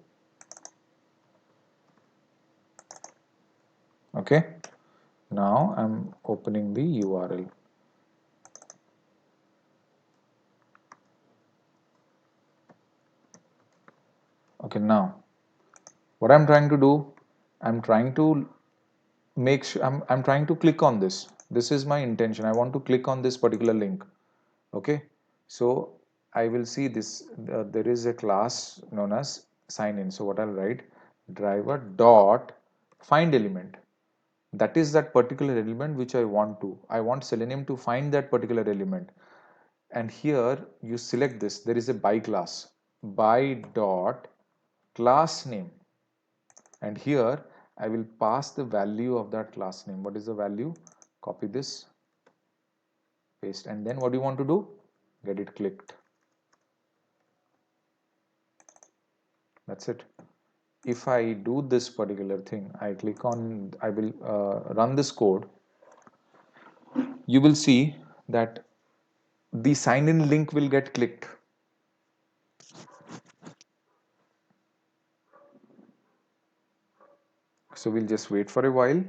Okay, now I'm opening the URL. Okay, now what I'm trying to do, I'm trying to make sure I'm trying to click on this. This is my intention. I want to click on this particular link. Okay, so I will see this. There is a class known as sign in. So what I'll write, driver dot find element. That is that particular element which I want to. I want Selenium to find that particular element. And here you select this. There is a by class. By dot class name. And here I will pass the value of that class name. What is the value? Copy this, paste, and then what do you want to do? Get it clicked. That's it. If I do this particular thing, I click on, I will run this code, you will see that the sign in link will get clicked. So we'll just wait for a while.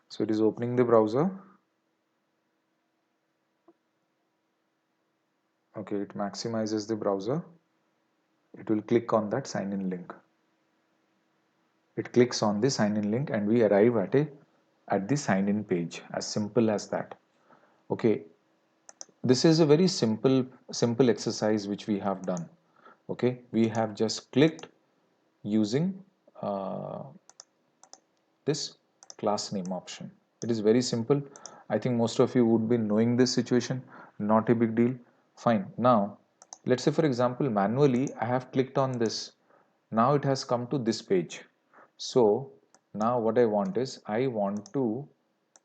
So it is opening the browser. Okay, it maximizes the browser. It will click on that sign in link. It clicks on the sign in link and we arrive at the sign in page. As simple as that. Okay, this is a very simple exercise which we have done. Okay, we have just clicked using uh, this class name option. It is very simple. I think most of you would be knowing this situation. Not a big deal. Fine. Now let's say for example manually I have clicked on this. Now it has come to this page. So now what I want is I want to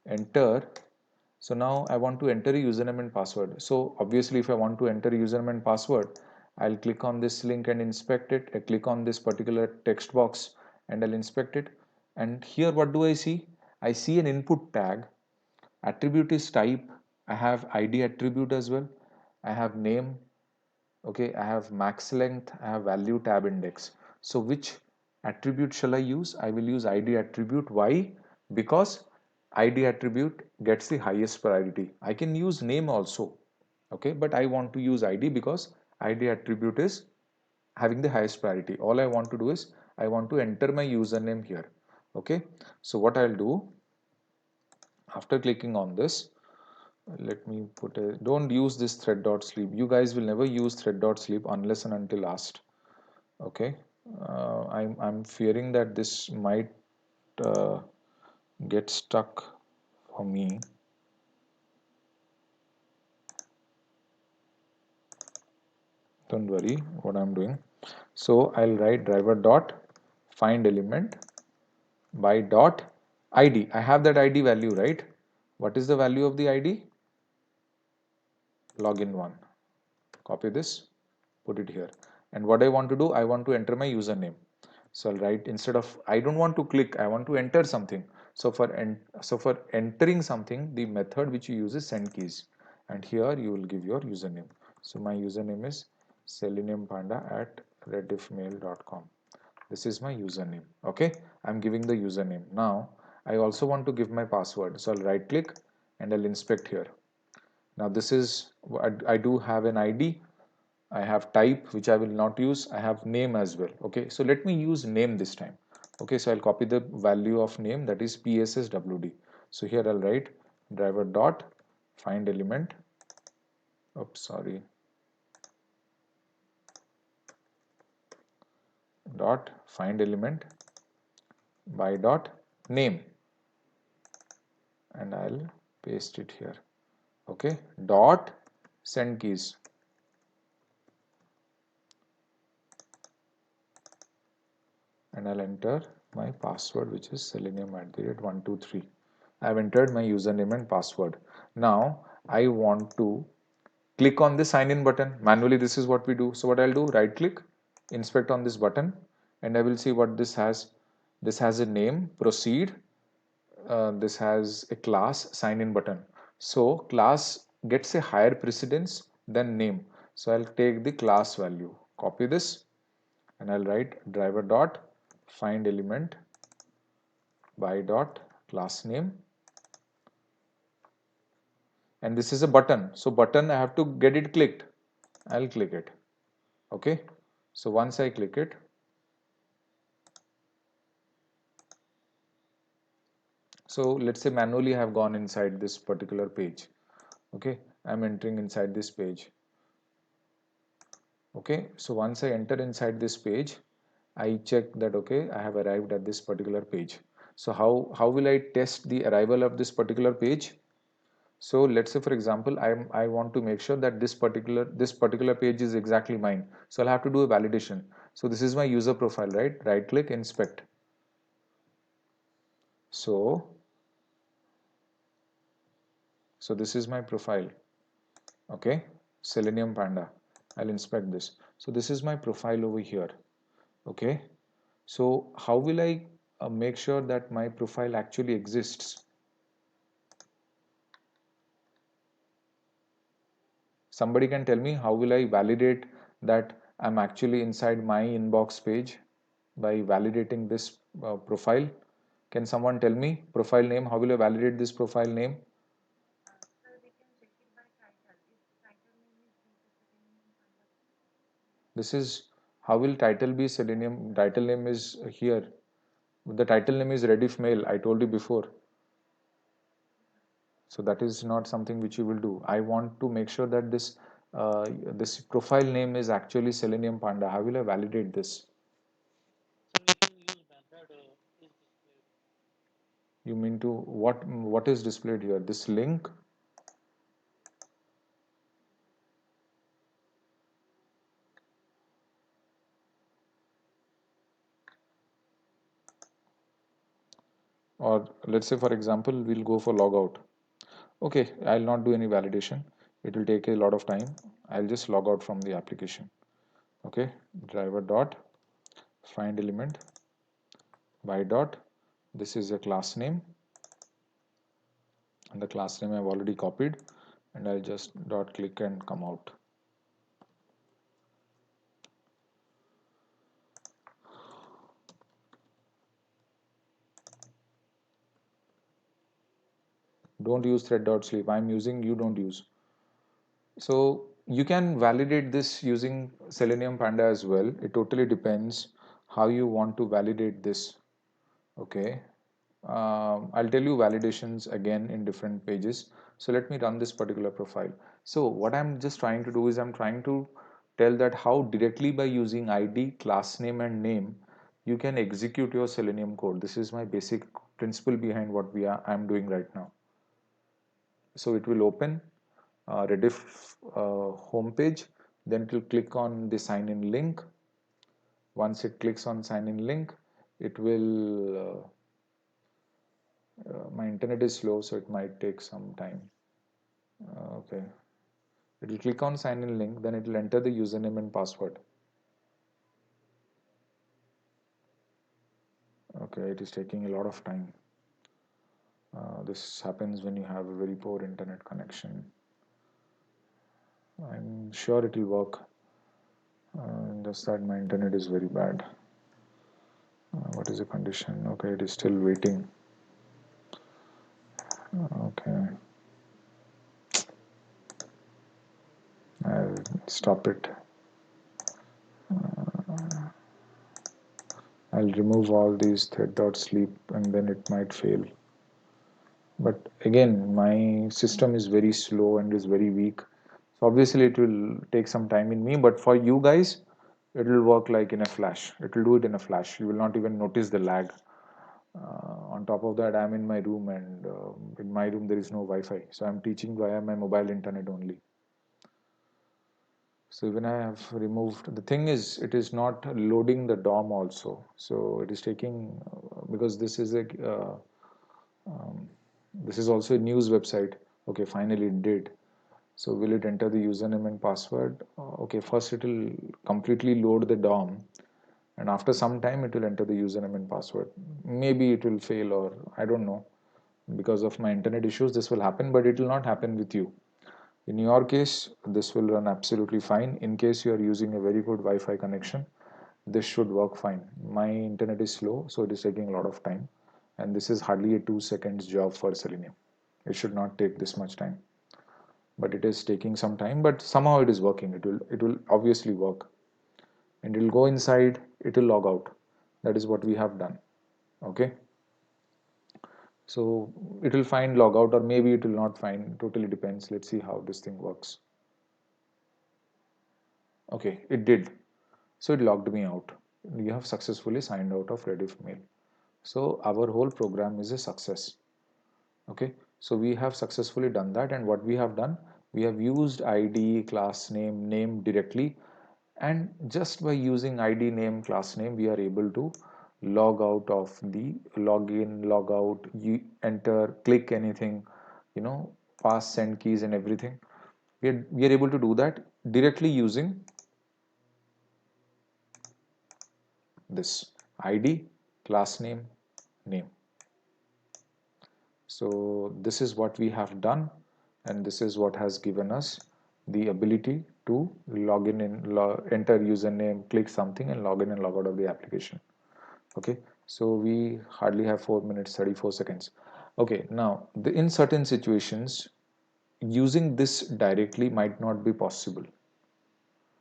enter. So now I want to enter a username and password. So obviously if I want to enter a username and password, I'll click on this link and inspect it. I click on this particular text box and I'll inspect it. And here what do I see? I see an input tag. Attribute is type. I have ID attribute as well. I have name. Okay, I have max length. I have value tab index. So which attribute shall I use? I will use ID attribute. Why? Because ID attribute gets the highest priority. I can use name also. Okay, but I want to use ID because ID attribute is having the highest priority. All I want to do is I want to enter my username here. Okay, so what I'll do after clicking on this, let me put a, don't use this thread.sleep. You guys will never use thread.sleep unless and until asked. Okay, I'm fearing that this might uh, get stuck for me. Don't worry what I'm doing. So I'll write driver dot find element by dot id. I have that id value, right? What is the value of the id? Login 1. Copy this, put it here. And what I want to do, I want to enter my username. So I'll write, instead of, I don't want to click, I want to enter something. So for entering something, the method which you use is send keys. And here you will give your username. So my username is seleniumpanda@rediffmail.com. This is my username. Okay, I'm giving the username. Now I also want to give my password. So I'll right click and I'll inspect here. Now this is, I do have an ID. I have type which I will not use. I have name as well. Okay, so let me use name this time. Okay, so I'll copy the value of name, that is PSSWD. So here I'll write driver dot find element. Oops, sorry. Dot find element by dot name, and I'll paste it here. Okay, dot send keys. And I'll enter my password, which is selenium@123. I've entered my username and password. Now I want to click on the sign in button. Manually this is what we do. So what I'll do, right click, inspect on this button, and I will see what this has. This has a name, proceed. This has a class, sign in button. So class gets a higher precedence than name. So I'll take the class value, copy this, and I'll write driver dot find element by dot class name, and this is a button, so button I have to get it clicked. I'll click it. Okay, so once I click it, so let's say manually I have gone inside this particular page. Okay, I'm entering inside this page. Okay, so once I enter inside this page, I check that okay, I have arrived at this particular page. So how will I test the arrival of this particular page? So let's say for example, I want to make sure that this particular page is exactly mine. So I'll have to do a validation. So this is my user profile, right? Right click, inspect. So this is my profile. Okay, Selenium Panda. I'll inspect this. So this is my profile over here. Okay, so how will I make sure that my profile actually exists? Somebody can tell me how will I validate that I'm actually inside my inbox page by validating this profile? Can someone tell me profile name? How will I validate this profile name? This is how will title be Selenium? Title name is here. The title name is Rediff Mail. I told you before. So that is not something which you will do. I want to make sure that this profile name is actually Selenium Panda. How will I validate this? You mean to what is displayed here? This link? Or let's say for example, we'll go for logout. Okay, I'll not do any validation. It will take a lot of time. I'll just log out from the application. Okay, driver dot find element by dot. This is a class name, and the class name I've already copied, and I'll just dot click and come out. Don't use thread.sleep. I'm using, you don't use. So you can validate this using Selenium Panda as well. It totally depends how you want to validate this. Okay. I'll tell you validations again in different pages. So let me run this particular profile. So what I'm just trying to do is I'm trying to tell that how directly by using ID, class name and name, you can execute your Selenium code. This is my basic principle behind what I'm doing right now. So it will open Rediff homepage, then it will click on the sign in link. Once it clicks on sign in link, it will my internet is slow, so it might take some time. Okay, it will click on sign in link, then it will enter the username and password. Okay, it is taking a lot of time. This happens when you have a very poor internet connection. I'm sure it will work. Just that my internet is very bad. What is the condition? Okay, it is still waiting. Okay, I'll stop it. I'll remove all these thread.sleep and then it might fail. But again, my system is very slow and is very weak. So obviously it will take some time in me, but for you guys, it will work like in a flash. It will do it in a flash. You will not even notice the lag. On top of that, I'm in my room, and in my room there is no Wi-Fi. So I'm teaching via my mobile internet only. So even I have removed, the thing is, it is not loading the DOM also. So it is taking, because um, this is also a news website. Okay, finally it did. So will it enter the username and password? Okay, first it will completely load the DOM, and after some time it will enter the username and password. Maybe it will fail, or I don't know. Because of my internet issues, this will happen, but it will not happen with you. In your case, this will run absolutely fine. In case you are using a very good Wi-Fi connection, this should work fine. My internet is slow, so it is taking a lot of time, and this is hardly a 2 seconds job for Selenium. It should not take this much time, but it is taking some time, but somehow it is working. It will obviously work, and it will go inside, it will log out. That is what we have done. Okay, so it will find log out, or maybe it will not find, totally depends. Let's see how this thing works. Okay, it did. So it logged me out. You have successfully signed out of Rediff mail. So our whole program is a success. Okay, so we have successfully done that, and what we have done, we have used ID, class name, name directly, and just by using ID, name, class name, we are able to log out of the login, log out, you enter, click anything, you know, pass, send keys and everything. We are able to do that directly using this ID, class name, name. So this is what we have done, and this is what has given us the ability to log in and enter username, click something, and log in and log out of the application. Okay, so we hardly have 4 minutes 34 seconds. Okay, now in certain situations, using this directly might not be possible.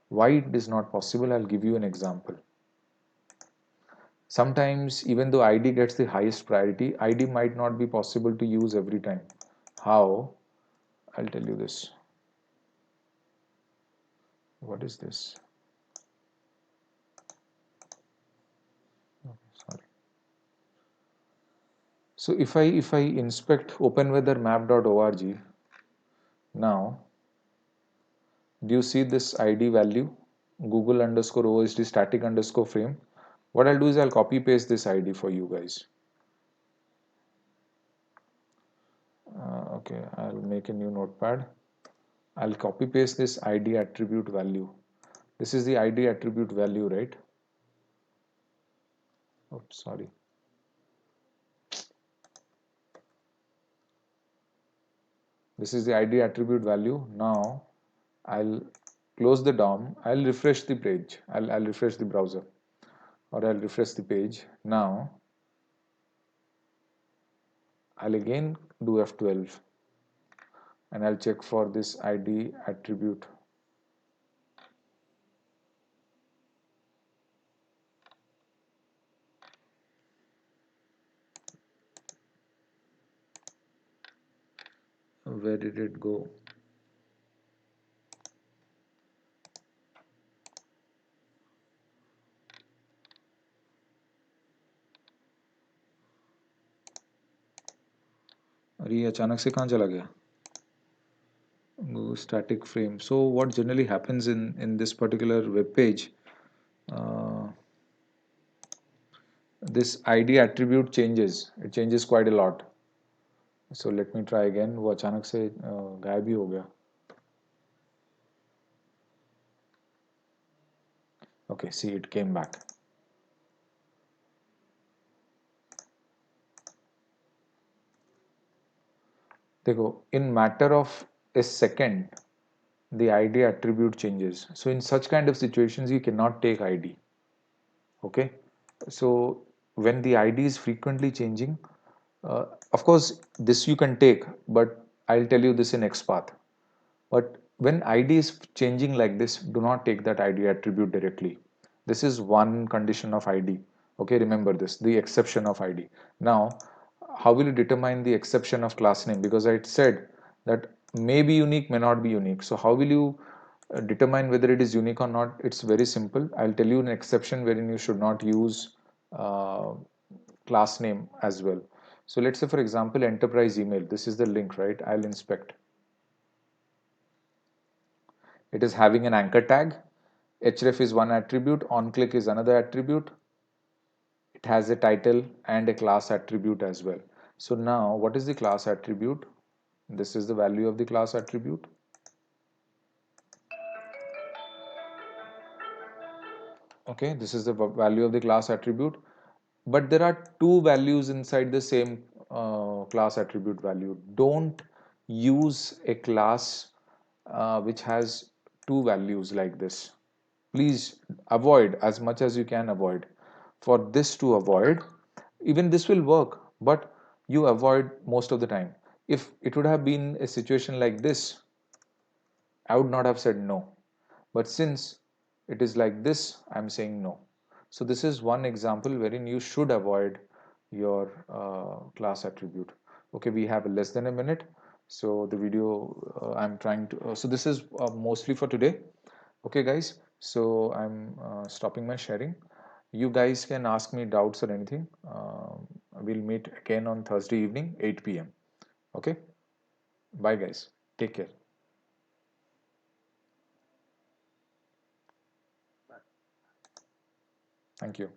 Why it is not possible? I'll give you an example. Sometimes, even though ID gets the highest priority, ID might not be possible to use every time. How? I'll tell you this. What is this? Oh, sorry. So if I inspect openweathermap.org, now do you see this ID value? Google underscore OSD static underscore frame. What I'll do is I'll copy paste this ID for you guys. Okay, I'll make a new notepad. I'll copy paste this ID attribute value. This is the ID attribute value, right? Oh, sorry. This is the ID attribute value. Now I'll close the DOM. I'll refresh the page. I'll refresh the browser, or I'll refresh the page. Now I'll again do F12, and I'll check for this ID attribute. Where did it go? अरे ये अचानक से कहाँ चला गया? Go static frame. So what generally happens in this particular web page, uh, this ID attribute changes. It changes quite a lot. So let me try again. वो अचानक से गायब ही हो गया. Okay, see, it came back. देखो, in matter of a second, the ID attribute changes. So in such kind of situations, you cannot take ID. Okay, so when the ID is frequently changing, of course this you can take, but I'll tell you this in XPath. But when ID is changing like this, do not take that ID attribute directly. This is one condition of ID. Okay, remember this, the exception of ID. Now, how will you determine the exception of class name? Because I said that may be unique, may not be unique. So how will you determine whether it is unique or not? It's very simple. I'll tell you an exception wherein you should not use uh, class name as well. So let's say, for example, enterprise email. This is the link, right? I'll inspect. It is having an anchor tag. Href is one attribute, onClick is another attribute. It has a title and a class attribute as well. So now what is the class attribute? This is the value of the class attribute. Okay, this is the value of the class attribute. But there are two values inside the same class attribute value. Don't use a class which has two values like this. Please avoid as much as you can avoid. For this to avoid, even this will work, but you avoid most of the time. If it would have been a situation like this, I would not have said no. But since it is like this, I'm saying no. So this is one example wherein you should avoid your class attribute. Okay, we have less than a minute. So the video I'm trying to, so this is mostly for today. Okay, guys. So I'm stopping my sharing. You guys can ask me doubts or anything. We'll meet again on Thursday evening, 8 p.m. Okay. Bye, guys. Take care. Thank you.